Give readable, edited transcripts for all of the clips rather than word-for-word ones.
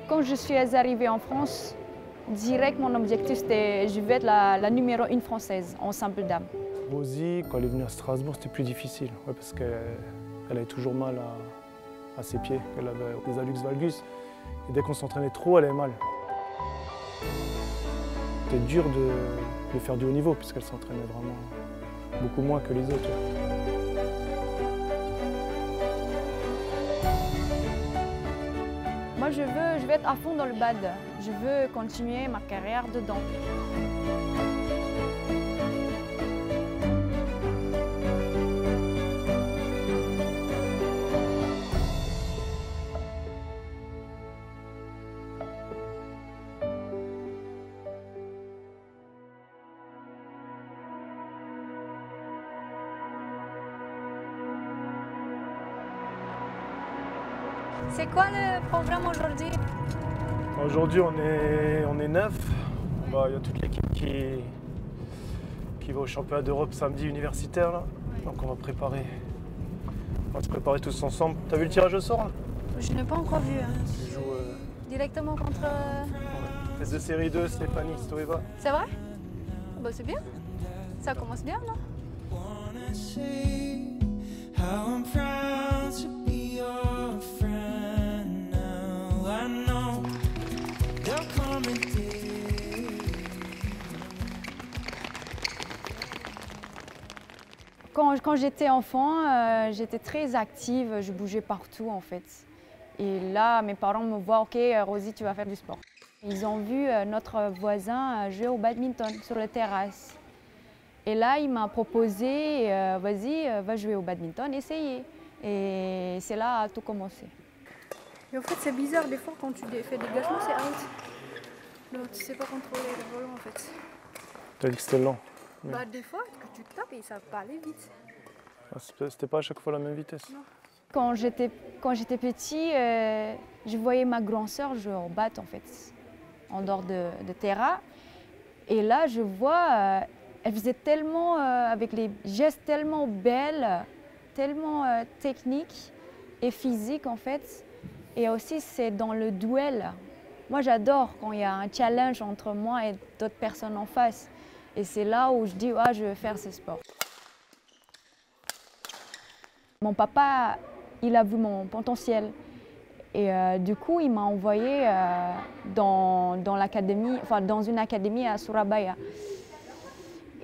Quand je suis arrivée en France, direct mon objectif c'était je vais être la numéro 1 française en simple dame. Rosie, quand elle est venue à Strasbourg, c'était plus difficile, parce qu'elle avait toujours mal à ses pieds, elle avait des hallux valgus. Et dès qu'on s'entraînait trop, elle avait mal. C'était dur de faire du haut niveau, puisqu'elle s'entraînait vraiment beaucoup moins que les autres. Moi, je veux être à fond dans le bad. Je veux continuer ma carrière dedans. C'est quoi le programme aujourd'hui? Aujourd'hui, on est 9. Il y a toute l'équipe qui va au championnat d'Europe samedi universitaire. Là. Donc on va se préparer tous ensemble. T'as vu le tirage au sort? Je n'ai pas encore vu. Tu joues Directement contre... test de série 2, Stéphanie Stoeva. C'est vrai? Bah, c'est bien. Ça commence bien, là. Quand j'étais enfant, j'étais très active, je bougeais partout en fait. Et là, mes parents me voient, ok, Rosie, tu vas faire du sport. Ils ont vu notre voisin jouer au badminton sur la terrasse. Et là, il m'a proposé, vas-y, va jouer au badminton, essayez. Et c'est là à tout commencé. Et en fait, c'est bizarre, des fois, quand tu fais des dégagements, c'est out. Donc, tu sais pas contrôler le volant, en fait. T'as dit que c'était lent. Ouais. Bah, des fois, que tu tapes et ça va pas aller vite. C'était pas à chaque fois la même vitesse. Non. Quand j'étais petit, je voyais ma grande sœur jouer au bat, en fait, en dehors de terrain. Et là, je vois, elle faisait tellement, avec les gestes tellement belles, tellement techniques et physiques, en fait. Et aussi, c'est dans le duel. Moi, j'adore quand il y a un challenge entre moi et d'autres personnes en face. Et c'est là où je dis, ah, je veux faire ce sport. Mon papa, il a vu mon potentiel. Et du coup, il m'a envoyé dans l'académie, enfin dans une académie à Surabaya.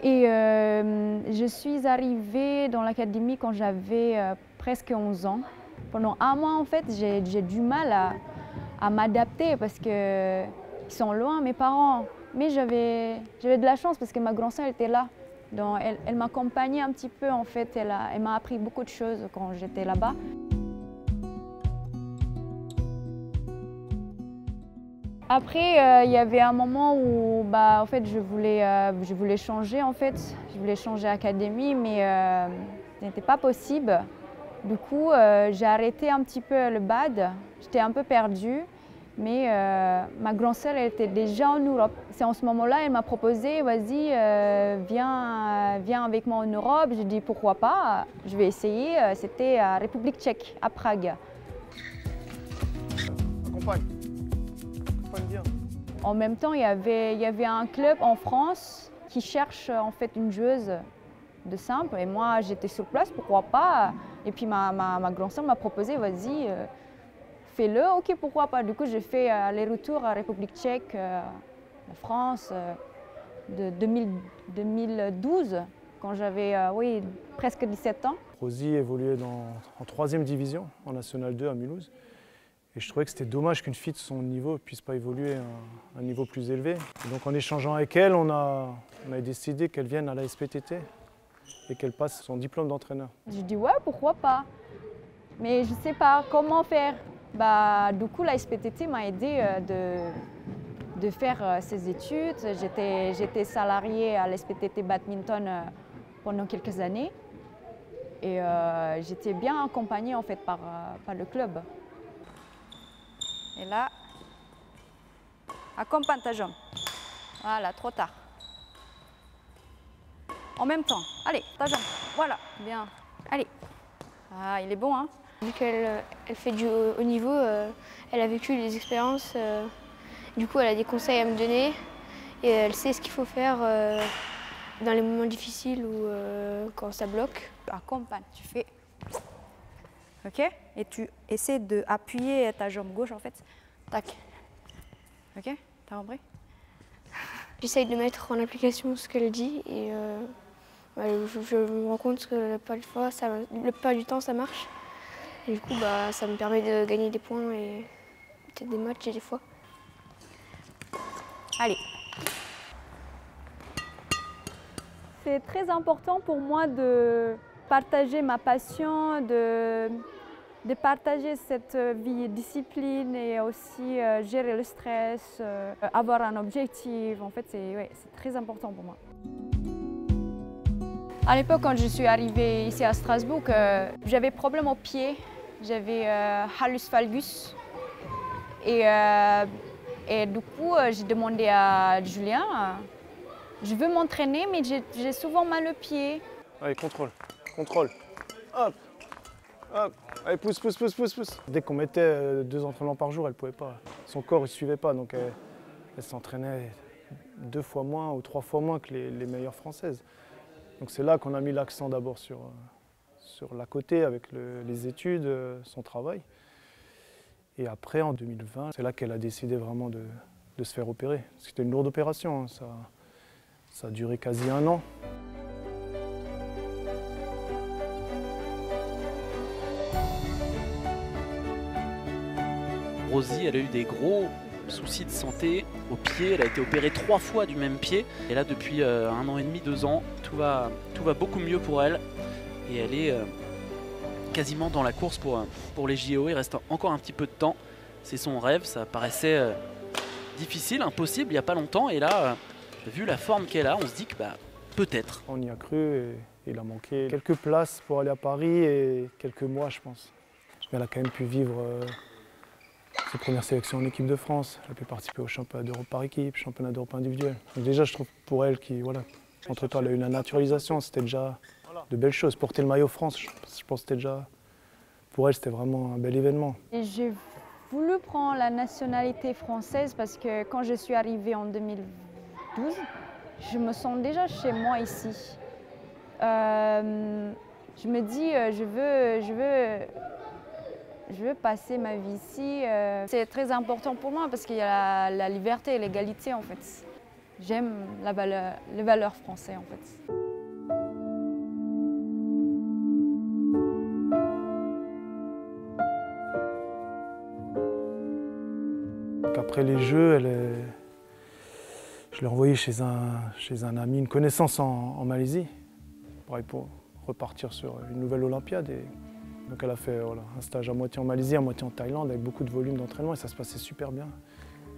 Et je suis arrivée dans l'académie quand j'avais presque 11 ans. Pendant un mois, en fait, j'ai du mal à m'adapter parce qu'ils sont loin, mes parents. Mais j'avais de la chance parce que ma grande sœur était là. Donc, elle m'accompagnait un petit peu, en fait. Elle m'a appris beaucoup de choses quand j'étais là-bas. Après, il y avait un moment où en fait, je voulais changer, en fait. Je voulais changer d'académie, mais ce n'était pas possible. Du coup, j'ai arrêté un petit peu le bad. J'étais un peu perdue. Mais ma grande sœur, elle était déjà en Europe. C'est en ce moment-là, elle m'a proposé, vas-y, viens avec moi en Europe. J'ai dit, pourquoi pas, je vais essayer. C'était à République tchèque, à Prague. Accompagne bien. En même temps, il y avait un club en France qui cherche en fait une joueuse de simple. Et moi, j'étais sur place, pourquoi pas. Et puis ma grande sœur m'a proposé, vas-y, fais-le, ok, pourquoi pas. Du coup, j'ai fait aller-retour à République tchèque, la France, de 2012, quand j'avais presque 17 ans. Rosie évoluait en 3e division, en National 2 à Mulhouse. Et je trouvais que c'était dommage qu'une fille de son niveau ne puisse pas évoluer à un niveau plus élevé. Et donc en échangeant avec elle, on a décidé qu'elle vienne à la SPTT et qu'elle passe son diplôme d'entraîneur. J'ai dit ouais, pourquoi pas. Mais je ne sais pas comment faire. Du coup, la SPTT m'a aidé de faire ses études. J'étais salariée à l'SPTT badminton pendant quelques années. Et j'étais bien accompagnée en fait par le club. Et là, accompagne ta jambe. Voilà, trop tard. En même temps. Allez, ta jambe. Voilà, bien. Allez. Ah, il est bon, hein? Vu qu'elle fait du haut niveau, elle a vécu des expériences, du coup elle a des conseils à me donner et elle sait ce qu'il faut faire dans les moments difficiles ou quand ça bloque. Accompagne, tu fais, ok, et tu essaies d'appuyer ta jambe gauche en fait, tac, ok, t'as compris? J'essaye de mettre en application ce qu'elle dit et je me rends compte que la plupart du temps ça marche. Et du coup ça me permet de gagner des points et peut-être des matchs des fois. Allez. C'est très important pour moi de partager ma passion, de partager cette vie discipline et aussi gérer le stress, avoir un objectif. En fait, c'est très important pour moi. À l'époque, quand je suis arrivée ici à Strasbourg, j'avais problème au pied. J'avais hallus valgus. Et du coup, j'ai demandé à Julien, je veux m'entraîner, mais j'ai souvent mal au pied. Allez, contrôle, contrôle. Hop, hop. Allez, pousse, pousse, pousse, pousse, pousse. Dès qu'on mettait 2 entraînements par jour, elle ne pouvait pas. Son corps ne suivait pas, donc elle s'entraînait 2 fois moins ou 3 fois moins que les meilleures Françaises. Donc c'est là qu'on a mis l'accent d'abord sur la côté avec les études, son travail. Et après, en 2020, c'est là qu'elle a décidé vraiment de se faire opérer. C'était une lourde opération, hein. Ça a duré quasi 1 an. Rosie, elle a eu des gros soucis de santé au pied. Elle a été opérée 3 fois du même pied. Et là, depuis 1 an et demi, 2 ans, tout va beaucoup mieux pour elle. Et elle est quasiment dans la course pour les JO. Il reste encore un petit peu de temps. C'est son rêve. Ça paraissait difficile, impossible il n'y a pas longtemps. Et là, vu la forme qu'elle a, on se dit que peut-être. On y a cru et il a manqué quelques places pour aller à Paris et quelques mois, je pense. Mais elle a quand même pu vivre ses premières sélections en équipe de France. Elle a pu participer au championnat d'Europe par équipe, championnat d'Europe individuel. Donc déjà, je trouve pour elle entre-temps, elle a eu la naturalisation, c'était déjà de belles choses. Porter le maillot France, je pense que c'était déjà, pour elle, c'était vraiment un bel événement. J'ai voulu prendre la nationalité française parce que quand je suis arrivée en 2012, je me sens déjà chez moi ici. Je me dis, je veux passer ma vie ici. C'est très important pour moi parce qu'il y a la liberté et l'égalité en fait. J'aime les valeurs françaises en fait. Après les Jeux, je l'ai envoyée chez un ami, une connaissance en Malaisie, pour repartir sur une nouvelle Olympiade. Donc elle a fait un stage à moitié en Malaisie, à moitié en Thaïlande, avec beaucoup de volume d'entraînement et ça se passait super bien.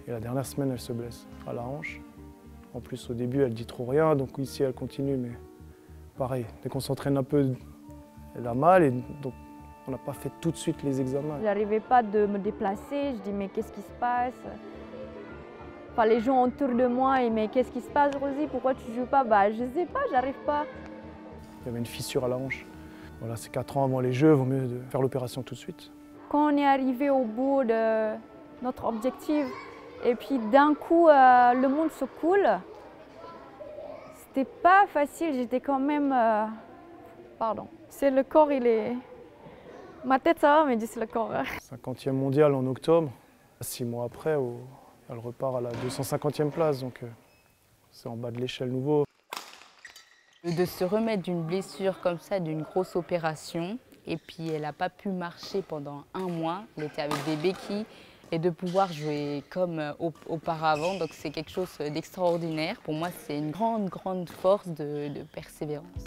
Et la dernière semaine, elle se blesse à la hanche. En plus, au début, elle dit trop rien, donc ici, elle continue, mais pareil, dès qu'on s'entraîne un peu, elle a mal et donc on n'a pas fait tout de suite les examens. J'arrivais pas de me déplacer, je dis mais qu'est-ce qui se passe? Enfin, les gens autour de moi, et mais qu'est-ce qui se passe Rosie? Pourquoi tu joues pas? Je sais pas, j'arrive pas. Il y avait une fissure à la hanche. Voilà, c'est 4 ans avant les Jeux, il vaut mieux de faire l'opération tout de suite. Quand on est arrivé au bout de notre objectif, et puis d'un coup, le monde se coule, c'était pas facile, j'étais quand même... Pardon, c'est le corps, il est... Ma tête ça va, mais c'est le corps. 50e mondial en octobre, 6 mois après, elle repart à la 250e place, donc c'est en bas de l'échelle nouveau. De se remettre d'une blessure comme ça, d'une grosse opération, et puis elle n'a pas pu marcher pendant 1 mois, elle était avec des béquilles, et de pouvoir jouer comme auparavant, donc c'est quelque chose d'extraordinaire. Pour moi, c'est une grande, grande force de persévérance.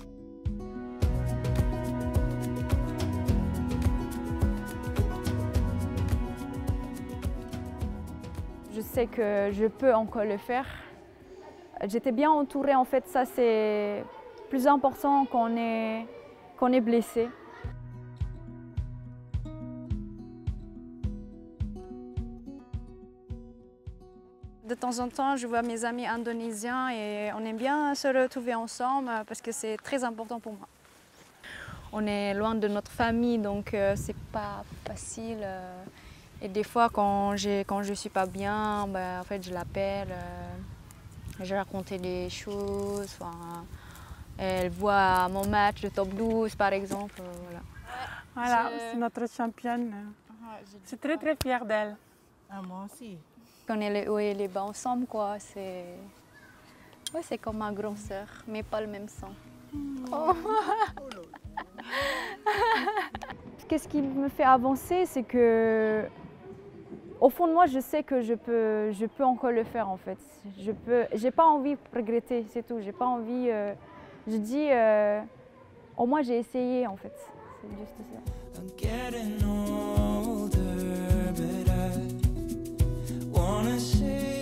Je sais que je peux encore le faire. J'étais bien entourée, en fait, ça c'est plus important qu'on est blessé. De temps en temps, je vois mes amis indonésiens et on aime bien se retrouver ensemble parce que c'est très important pour moi. on est loin de notre famille, donc c'est pas facile. Et des fois, quand je suis pas bien, en fait, je l'appelle, je raconte des choses. Elle voit mon match de top 12, par exemple. Voilà, c'est notre championne. Je suis très très fière d'elle. Ah, moi aussi. Quand elle est haut et les bas ensemble, quoi, c'est comme ma grande sœur, mais pas le même sang. Oh. Qu'est-ce qui me fait avancer, c'est que au fond de moi, je sais que je peux encore le faire en fait. J'ai pas envie de regretter, c'est tout. J'ai pas envie. Je dis, au moins j'ai essayé en fait. C'est juste ça. I'm getting older, but I wanna say